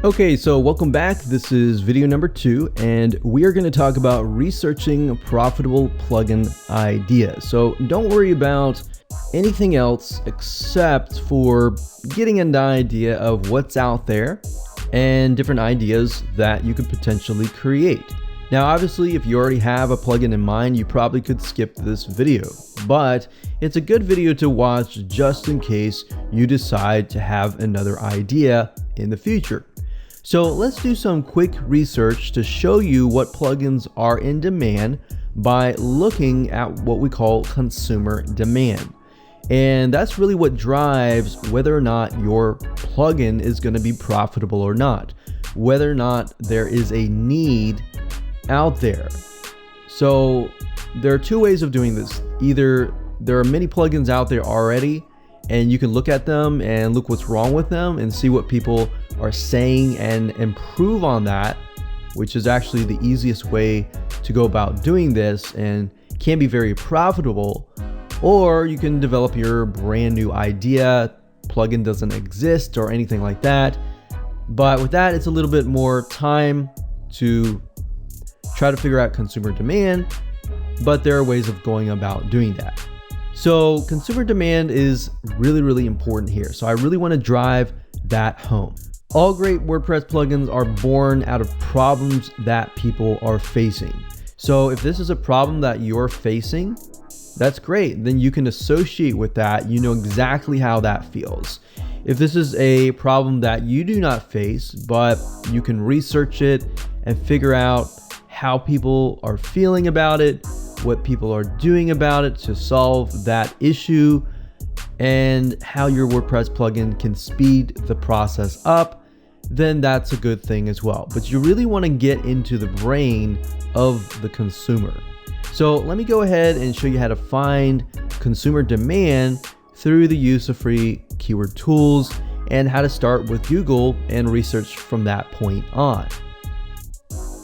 Okay, so welcome back. This is video number 2, and we are going to talk about researching profitable plugin ideas. So don't worry about anything else except for getting an idea of what's out there and different ideas that you could potentially create. Now, obviously, if you already have a plugin in mind, you probably could skip this video, but it's a good video to watch just in case you decide to have another idea in the future. So let's do some quick research to show you what plugins are in demand by looking at what we call consumer demand. And that's really what drives whether or not your plugin is going to be profitable or not, whether or not there is a need out there. So there are two ways of doing this. Either there are many plugins out there already and you can look at them and look what's wrong with them and see what people are saying and improve on that, which is actually the easiest way to go about doing this and can be very profitable. Or you can develop your brand new idea, plugin doesn't exist or anything like that. But with that, it's a little bit more time to try to figure out consumer demand, but there are ways of going about doing that. So consumer demand is really important here. So I really want to drive that home. All great WordPress plugins are born out of problems that people are facing. So if this is a problem that you're facing, that's great. Then you can associate with that. You know exactly how that feels. If this is a problem that you do not face, but you can research it and figure out how people are feeling about it, what people are doing about it to solve that issue, and how your WordPress plugin can speed the process up, then that's a good thing as well. But you really want to get into the brain of the consumer. So let me go ahead and show you how to find consumer demand through the use of free keyword tools and how to start with Google and research from that point on.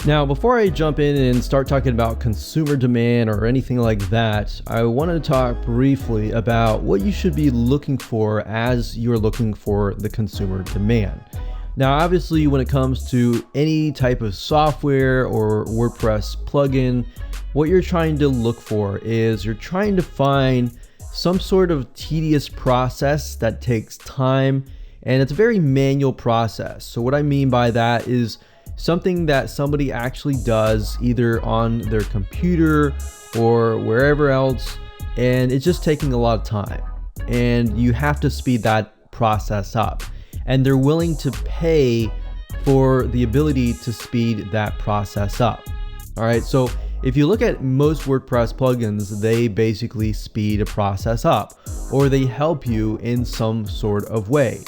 Now, before I jump in and start talking about consumer demand or anything like that, I want to talk briefly about what you should be looking for as you're looking for the consumer demand. Now, obviously, when it comes to any type of software or WordPress plugin, what you're trying to look for is you're trying to find some sort of tedious process that takes time, and it's a very manual process. So what I mean by that is something that somebody actually does either on their computer or wherever else, and it's just taking a lot of time, and you have to speed that process up, and they're willing to pay for the ability to speed that process up. All right, so if you look at most WordPress plugins, they basically speed a process up, or they help you in some sort of way.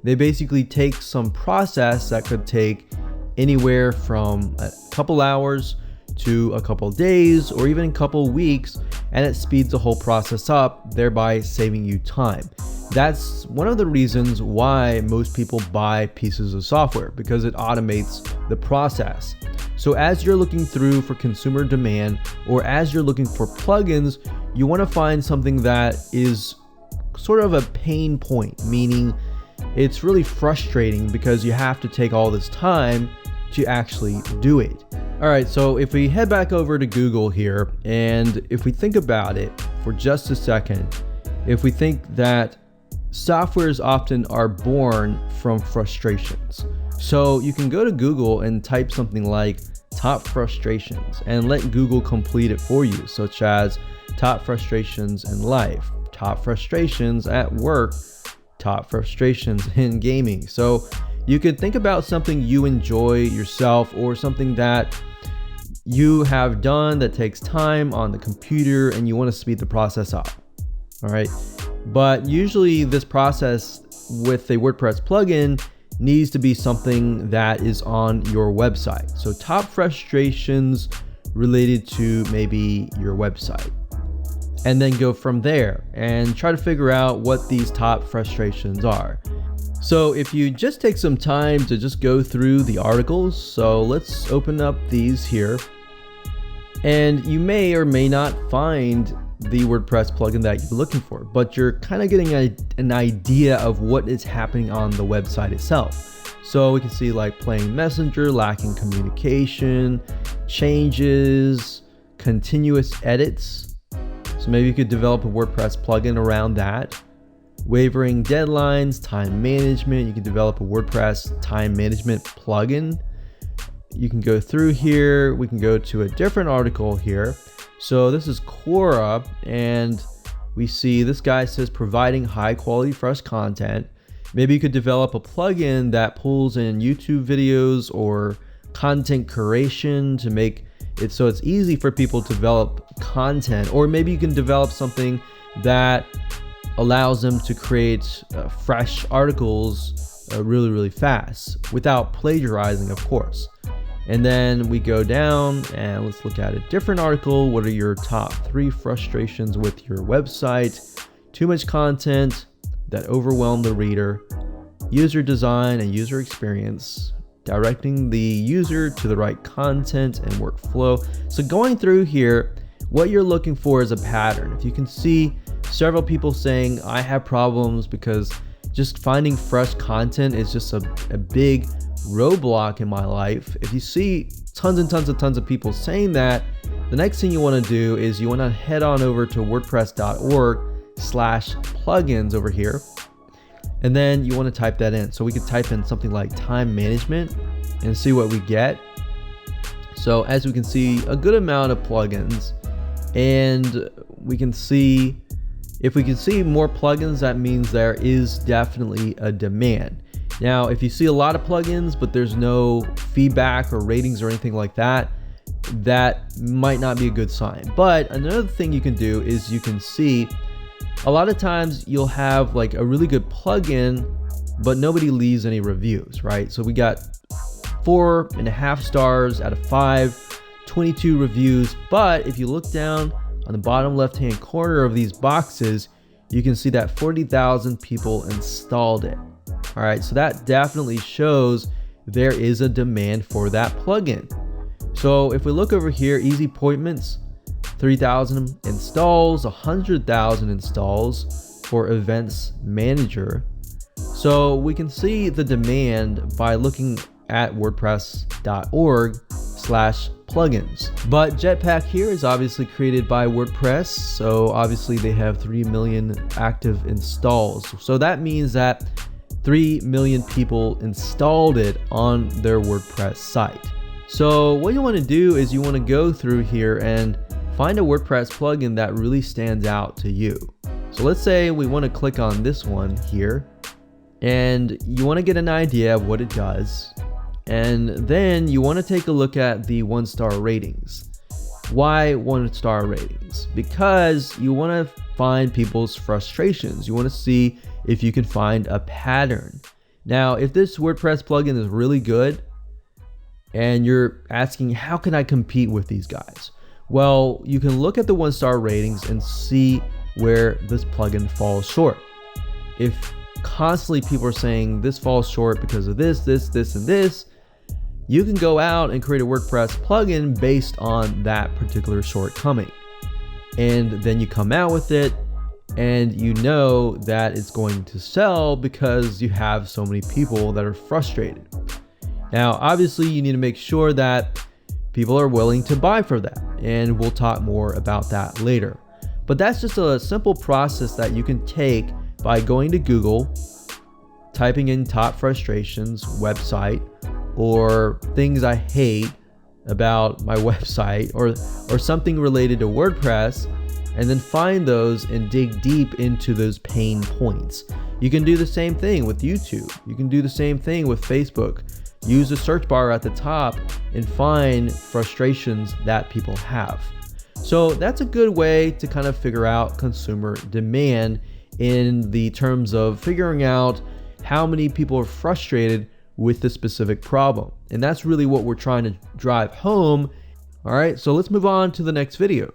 They basically take some process that could take anywhere from a couple hours to a couple days or even a couple weeks, and it speeds the whole process up, thereby saving you time. That's one of the reasons why most people buy pieces of software, because it automates the process. So as you're looking through for consumer demand, or as you're looking for plugins, you want to find something that is sort of a pain point, meaning it's really frustrating because you have to take all this time to actually do it. All right, so if we head back over to Google here, and if we think about it for just a second, if we think that softwares often are born from frustrations. So you can go to Google and type something like top frustrations and let Google complete it for you, such as top frustrations in life, top frustrations at work, top frustrations in gaming. So you could think about something you enjoy yourself, or something that you have done that takes time on the computer and you want to speed the process up. All right. But usually this process with a WordPress plugin needs to be something that is on your website. So top frustrations related to maybe your website, and then go from there and try to figure out what these top frustrations are. So if you just take some time to just go through the articles, so let's open up these here, and you may or may not find the WordPress plugin that you're looking for, but you're kind of getting an idea of what is happening on the website itself. So we can see like playing Messenger, lacking communication, changes, continuous edits. So maybe you could develop a WordPress plugin around that. Wavering deadlines, time management. You can develop a WordPress time management plugin. You can go through here. We can go to a different article here. So this is Quora, and we see this guy says providing high quality fresh content. Maybe you could develop a plugin that pulls in YouTube videos or content curation to make it so it's easy for people to develop content. Or maybe you can develop something that allows them to create fresh articles really fast without plagiarizing, of course. And then we go down and let's look at a different article. What are your top 3 frustrations with your website? Too much content that overwhelm the reader, user design and user experience, directing the user to the right content and workflow. So going through here, what you're looking for is a pattern. If you can see several people saying, I have problems because just finding fresh content is just a big roadblock in my life. If you see tons of people saying that, the next thing you want to do is you want to head on over to wordpress.org/plugins over here, and then you want to type that in. So we could type in something like time management and see what we get. So as we can see, a good amount of plugins, and we can see, if we can see more plugins, that means there is definitely a demand. Now, if you see a lot of plugins, but there's no feedback or ratings or anything like that, that might not be a good sign. But another thing you can do is you can see a lot of times you'll have like a really good plugin, but nobody leaves any reviews, right? So we got 4.5 stars out of 5, 22 reviews. But if you look down on the bottom left-hand corner of these boxes, you can see that 40,000 people installed it. All right, so that definitely shows there is a demand for that plugin. So if we look over here, easy appointments, 3,000 installs, 100,000 installs for events manager. So we can see the demand by looking at wordpress.org/plugins. But Jetpack here is obviously created by WordPress. So obviously they have 3 million active installs. So that means that 3 million people installed it on their WordPress site. So what you want to do is you want to go through here and find a WordPress plugin that really stands out to you. So let's say we want to click on this one here, and you want to get an idea of what it does. And then you want to take a look at the 1-star ratings. Why 1-star ratings? Because you want to find people's frustrations. You want to see if you can find a pattern. Now, if this WordPress plugin is really good and you're asking, how can I compete with these guys? Well, you can look at the 1-star ratings and see where this plugin falls short. If constantly people are saying this falls short because of this, and this, you can go out and create a WordPress plugin based on that particular shortcoming. And then you come out with it, and you know that it's going to sell because you have so many people that are frustrated. Now, obviously, you need to make sure that people are willing to buy for that, and we'll talk more about that later. But that's just a simple process that you can take by going to Google, typing in top frustrations website, or things I hate about my website, or something related to WordPress, and then find those and dig deep into those pain points. You can do the same thing with YouTube. You can do the same thing with Facebook. Use the search bar at the top and find frustrations that people have. So that's a good way to kind of figure out consumer demand in the terms of figuring out how many people are frustrated with the specific problem. And that's really what we're trying to drive home. All right, so let's move on to the next video.